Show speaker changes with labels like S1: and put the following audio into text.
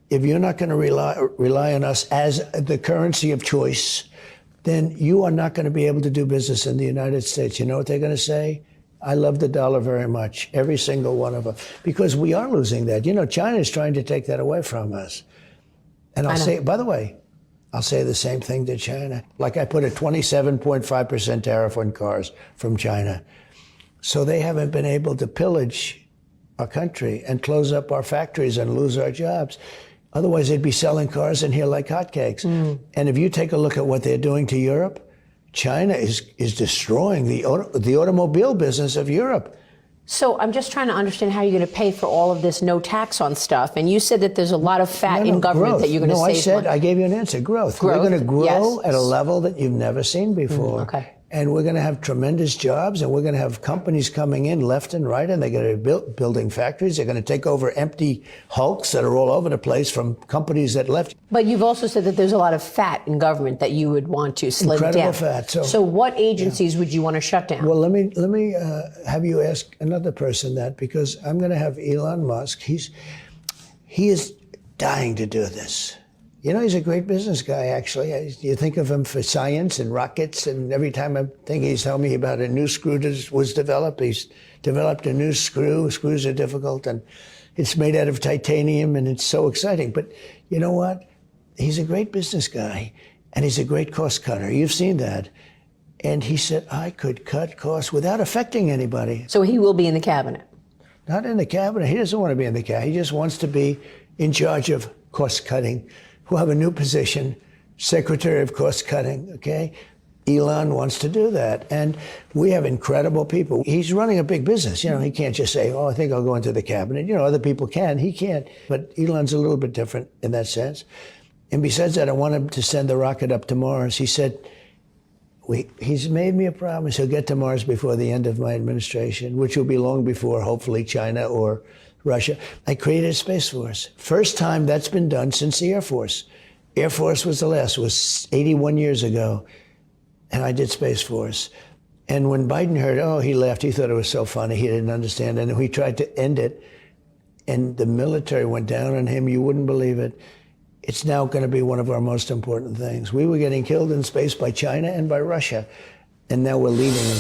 S1: if you're not going to rely on us as the currency of choice, then you are not going to be able to do business in the United States. You know what they're going to say? I love the dollar very much, every single one of them, because we are losing that. You know, China is trying to take that away from us. And I'll say, by the way, I'll say the same thing to China. Like I put a 27.5% tariff on cars from China. So they haven't been able to pillage our country and close up our factories and lose our jobs. Otherwise, they'd be selling cars in here like hotcakes. And if you take a look at what they're doing to Europe, China is destroying the automobile business of Europe.
S2: So I'm just trying to understand how you're going to pay for all of this no tax on stuff. And you said that there's a lot of fat in government
S1: growth.
S2: that you're going to save.
S1: No, I said, I gave you an answer, growth. We're going to grow at a level that you've never seen before.
S2: Okay.
S1: And we're going to have tremendous jobs, and we're going to have companies coming in left and right, and they're going to be building factories. They're going to take over empty hulks that are all over the place from companies that left.
S2: But you've also said that there's a lot of fat in government that you would want to slim down.
S1: Incredible fat.
S2: So what agencies would you want to shut down?
S1: Well, let me have you ask another person that, because I'm going to have Elon Musk. He is dying to do this. You know, he's a great business guy, actually. You think of him for science and rockets, and every time I think he's telling me about a new screw that was developed, he's developed a new screw. Screws are difficult, and it's made out of titanium, and it's so exciting. But you know what? He's a great business guy, and he's a great cost cutter. You've seen that. And he said, I could cut costs without affecting anybody.
S2: So he will be in the cabinet?
S1: Not in the cabinet. He doesn't want to be in the cabinet. He just wants to be in charge of cost cutting. We'll have a new position, Secretary of Cost Cutting, okay? Elon wants to do that. And we have incredible people. He's running a big business. You know, he can't just say, oh, I think I'll go into the cabinet. You know, other people can. He can't. But Elon's a little bit different in that sense. And besides that, I want him to send the rocket up to Mars. He said, he's made me a promise he'll get to Mars before the end of my administration, which will be long before, hopefully, China or Russia. I created a Space Force. First time that's been done since the Air Force. Air Force was the last. It was 81 years ago. And I did Space Force. And when Biden heard, oh, he laughed. He thought it was so funny. He didn't understand. And we tried to end it. And the military went down on him. You wouldn't believe it. It's now going to be one of our most important things. We were getting killed in space by China and by Russia. And now we're leading.